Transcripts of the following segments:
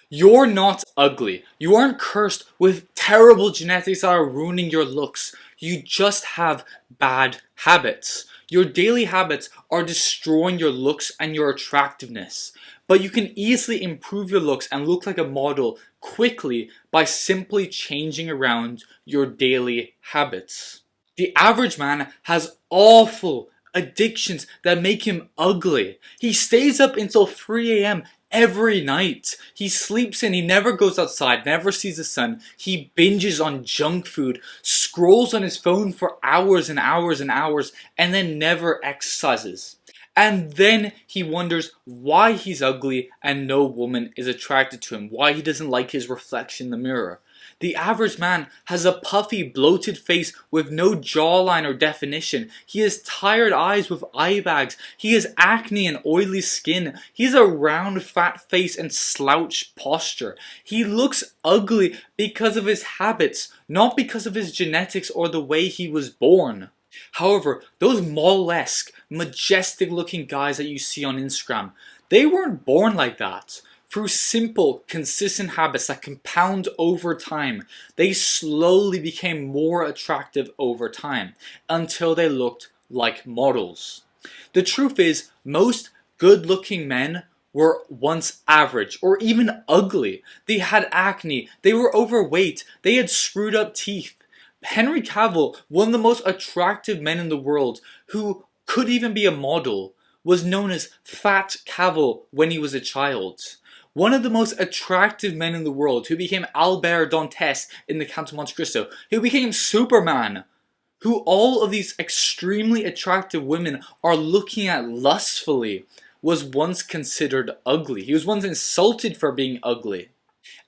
You're not ugly. You aren't cursed with terrible genetics that are ruining your looks. You just have bad habits. Your daily habits are destroying your looks and your attractiveness. But you can easily improve your looks and look like a model quickly by simply changing around your daily habits. The average man has awful addictions that make him ugly. He stays up until 3 a.m. every night. He sleeps in, he never goes outside, never sees the sun. He binges on junk food, scrolls on his phone for hours and hours and hours, and then never exercises. And then he wonders why he's ugly and no woman is attracted to him, why he doesn't like his reflection in the mirror. The average man has a puffy, bloated face with no jawline or definition. He has tired eyes with eye bags. He has acne and oily skin. He has a round, fat face and slouched posture. He looks ugly because of his habits, not because of his genetics or the way he was born. However, those model-esque, majestic-looking guys that you see on Instagram, they weren't born like that. Through simple, consistent habits that compound over time, they slowly became more attractive over time until they looked like models. The truth is, most good-looking men were once average or even ugly. They had acne, they were overweight, they had screwed up teeth. Henry Cavill, one of the most attractive men in the world, who could even be a model, was known as Fat Cavill when he was a child. One of the most attractive men in the world, who became Albert Dantes in the Count of Monte Cristo, who became Superman, who all of these extremely attractive women are looking at lustfully, was once considered ugly. He was once insulted for being ugly.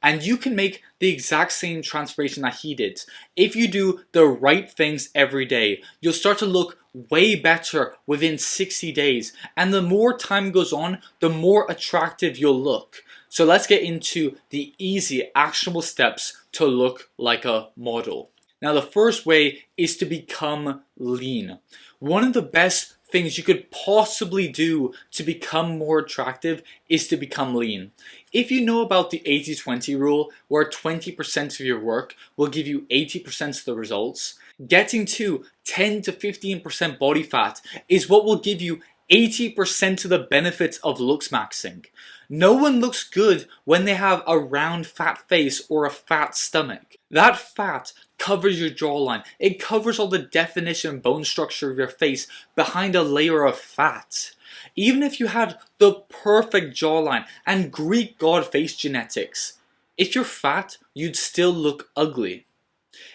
And you can make the exact same transformation that he did. If you do the right things every day, you'll start to look way better within 60 days. And the more time goes on, the more attractive you'll look. So let's get into the easy, actionable steps to look like a model. Now, the first way is to become lean. One of the best things you could possibly do to become more attractive is to become lean. If you know about the 80-20 rule, where 20% of your work will give you 80% of the results, getting to 10 to 15% body fat is what will give you 80% of the benefits of looks maxing. No one looks good when they have a round fat face or a fat stomach. That fat covers your jawline. It covers all the definition and bone structure of your face behind a layer of fat. Even if you had the perfect jawline and Greek god face genetics, if you're fat, you'd still look ugly.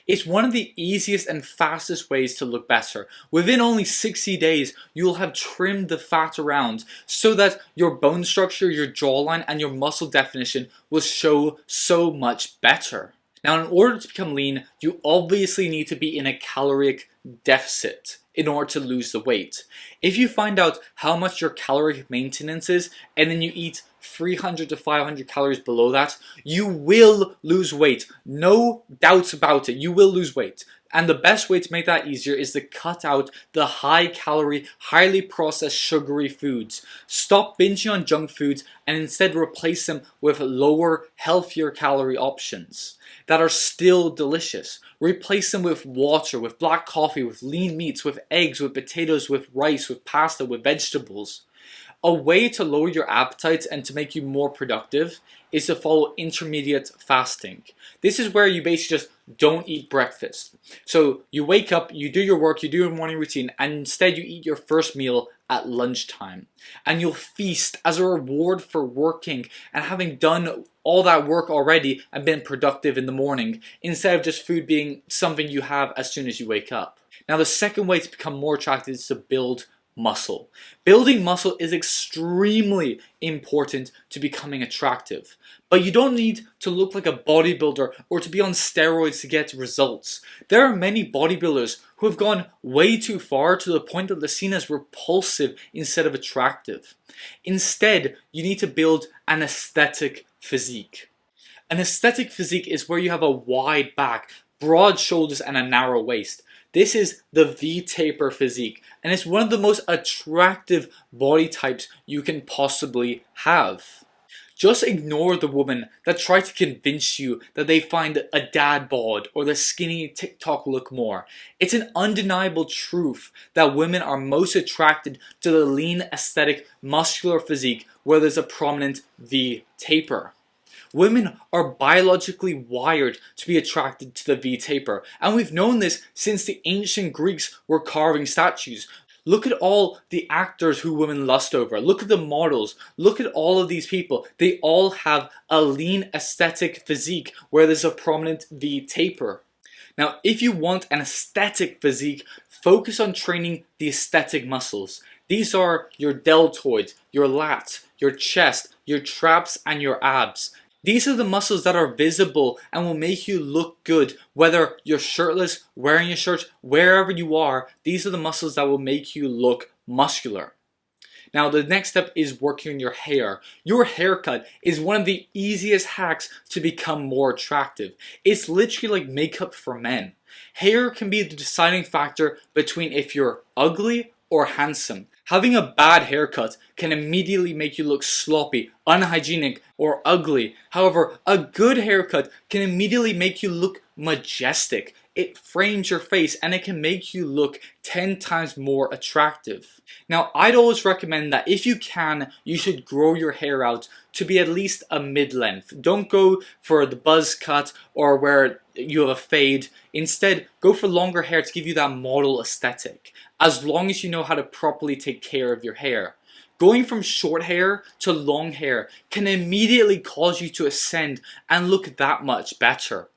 It's one of the easiest and fastest ways to look better. Within only 60 days, you'll have trimmed the fat around so that your bone structure, your jawline, and your muscle definition will show so much better. Now, in order to become lean, you obviously need to be in a caloric deficit in order to lose the weight. If you find out how much your caloric maintenance is, and then you eat 300 to 500 calories below that, you will lose weight. No doubts about it. You will lose weight. And the best way to make that easier is to cut out the high calorie, highly processed sugary foods. Stop binging on junk foods and instead replace them with lower, healthier calorie options that are still delicious. Replace them with water, with black coffee, with lean meats, with eggs, with potatoes, with rice, with pasta, with vegetables. A way to lower your appetite and to make you more productive is to follow intermediate fasting. This is where you basically just don't eat breakfast. So you wake up, you do your work, you do your morning routine, and instead you eat your first meal at lunchtime. And you'll feast as a reward for working and having done all that work already and been productive in the morning, instead of just food being something you have as soon as you wake up. Now, the second way to become more attractive is to build muscle. Building muscle is extremely important to becoming attractive, but you don't need to look like a bodybuilder or to be on steroids to get results. There are many bodybuilders who have gone way too far to the point that they're seen as repulsive instead of attractive. Instead, you need to build an aesthetic physique. An aesthetic physique is where you have a wide back, broad shoulders, and a narrow waist. This is the V-taper physique, and it's one of the most attractive body types you can possibly have. Just ignore the women that try to convince you that they find a dad bod or the skinny TikTok look more. It's an undeniable truth that women are most attracted to the lean, aesthetic, muscular physique where there's a prominent V taper. Women are biologically wired to be attracted to the V taper, and we've known this since the ancient Greeks were carving statues. Look at all the actors who women lust over. Look at the models. Look at all of these people. They all have a lean aesthetic physique where there's a prominent V taper. Now, if you want an aesthetic physique, focus on training the aesthetic muscles. These are your deltoids, your lats, your chest, your traps, and your abs. These are the muscles that are visible and will make you look good whether you're shirtless, wearing a shirt, wherever you are. These are the muscles that will make you look muscular. Now the next step is working on your hair. Your haircut is one of the easiest hacks to become more attractive. It's literally like makeup for men. Hair can be the deciding factor between if you're ugly or handsome. Having a bad haircut can immediately make you look sloppy, unhygienic, or ugly. However, a good haircut can immediately make you look majestic. It frames your face and it can make you look 10 times more attractive. Now, I'd always recommend that if you can, you should grow your hair out to be at least a mid-length. Don't go for the buzz cut or where you have a fade. Instead, go for longer hair to give you that model aesthetic, as long as you know how to properly take care of your hair. Going from short hair to long hair can immediately cause you to ascend and look that much better.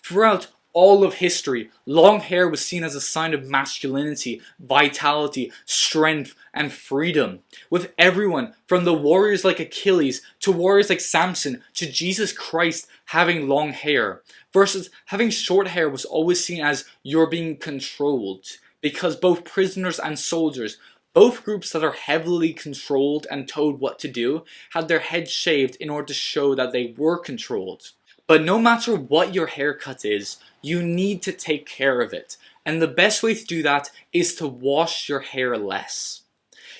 Throughout all of history, long hair was seen as a sign of masculinity, vitality, strength, and freedom. With everyone from the warriors like Achilles to warriors like Samson to Jesus Christ having long hair, versus having short hair was always seen as you're being controlled, because both prisoners and soldiers, both groups that are heavily controlled and told what to do, had their heads shaved in order to show that they were controlled. But no matter what your haircut is, you need to take care of it. And the best way to do that is to wash your hair less.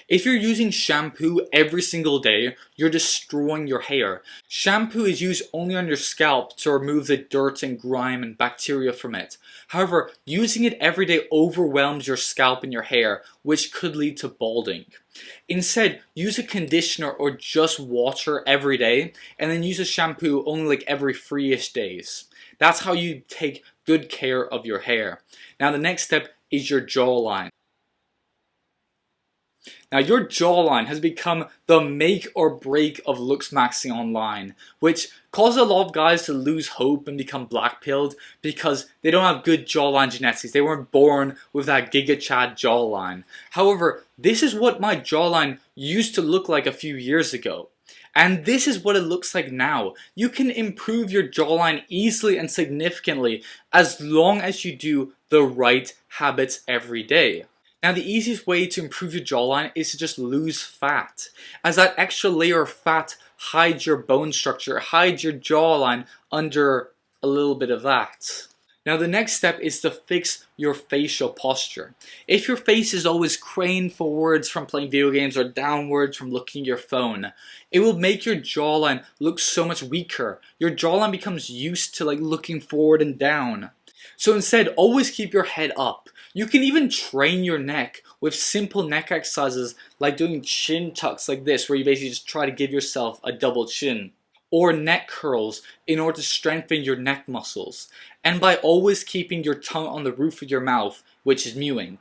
If you're using shampoo every single day, you're destroying your hair. Shampoo is used only on your scalp to remove the dirt and grime and bacteria from it. However, using it every day overwhelms your scalp and your hair, which could lead to balding. Instead, use a conditioner or just water every day, and then use a shampoo only like every 3-ish days. That's how you take good care of your hair. Now the next step is your jawline. Now your jawline has become the make or break of looks maxing online, which causes a lot of guys to lose hope and become blackpilled because they don't have good jawline genetics. They weren't born with that Giga Chad jawline. However, this is what my jawline used to look like a few years ago. And this is what it looks like now. You can improve your jawline easily and significantly as long as you do the right habits every day. Now the easiest way to improve your jawline is to just lose fat, as that extra layer of fat hides your bone structure, hides your jawline under a little bit of that. Now the next step is to fix your facial posture. If your face is always craned forwards from playing video games or downwards from looking at your phone, it will make your jawline look so much weaker. Your jawline becomes used to looking forward and down. So instead, always keep your head up. You can even train your neck with simple neck exercises like doing chin tucks like this, where you basically just try to give yourself a double chin. Or neck curls in order to strengthen your neck muscles. And by always keeping your tongue on the roof of your mouth, which is mewing.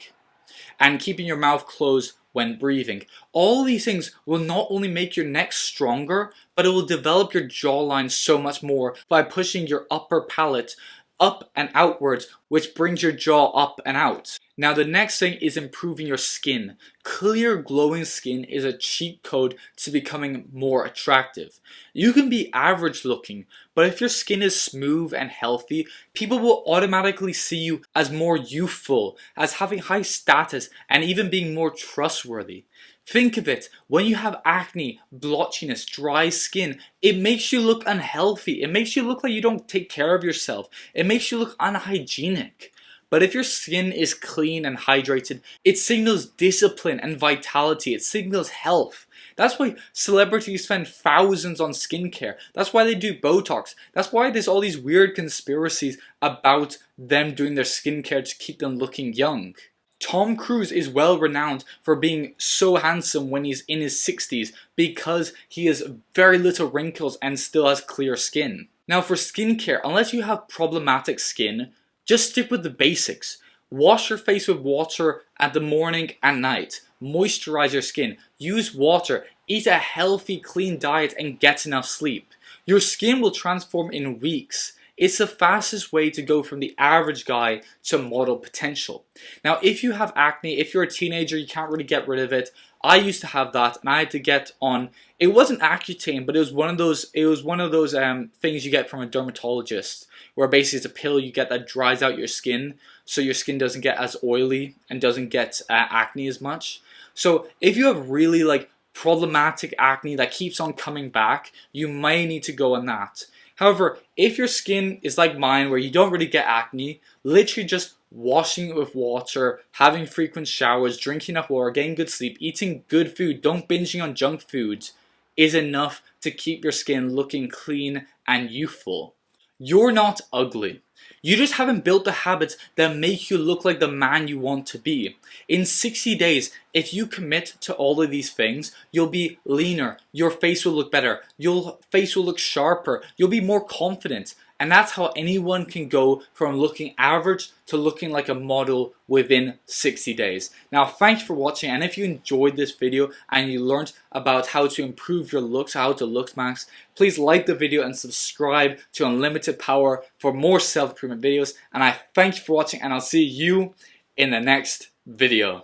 And keeping your mouth closed when breathing. All these things will not only make your neck stronger, but it will develop your jawline so much more by pushing your upper palate up and outwards, which brings your jaw up and out. Now the next thing is improving your skin. Clear, glowing skin is a cheat code to becoming more attractive. You can be average looking, but if your skin is smooth and healthy, people will automatically see you as more youthful, as having high status, and even being more trustworthy. Think of it, when you have acne, blotchiness, dry skin, it makes you look unhealthy. It makes you look like you don't take care of yourself. It makes you look unhygienic. But if your skin is clean and hydrated, it signals discipline and vitality. It signals health. That's why celebrities spend thousands on skincare. That's why they do Botox. That's why there's all these weird conspiracies about them doing their skincare to keep them looking young. Tom Cruise is well renowned for being so handsome when he's in his 60s because he has very little wrinkles and still has clear skin. Now for skincare, unless you have problematic skin, just stick with the basics. Wash your face with water at the morning and night. Moisturize your skin. Use water. Eat a healthy, clean diet and get enough sleep. Your skin will transform in weeks. It's the fastest way to go from the average guy to model potential. Now, if you have acne, if you're a teenager, you can't really get rid of it. I used to have that, and I had to get on. It wasn't Accutane, but it was one of those. Things you get from a dermatologist, where basically it's a pill you get that dries out your skin, so your skin doesn't get as oily and doesn't get acne as much. So if you have really problematic acne that keeps on coming back, you may need to go on that. However, if your skin is like mine where you don't really get acne, literally just washing it with water, having frequent showers, drinking enough water, getting good sleep, eating good food, don't binging on junk foods is enough to keep your skin looking clean and youthful. You're not ugly. You just haven't built the habits that make you look like the man you want to be. In 60 days, if you commit to all of these things, you'll be leaner, your face will look better, your face will look sharper, you'll be more confident. And that's how anyone can go from looking average to looking like a model within 60 days. Now, thanks for watching, and if you enjoyed this video and you learned about how to improve your looks, how to look max, please like the video and subscribe to Unlimited Power for more self-improvement videos. And I thank you for watching, and I'll see you in the next video.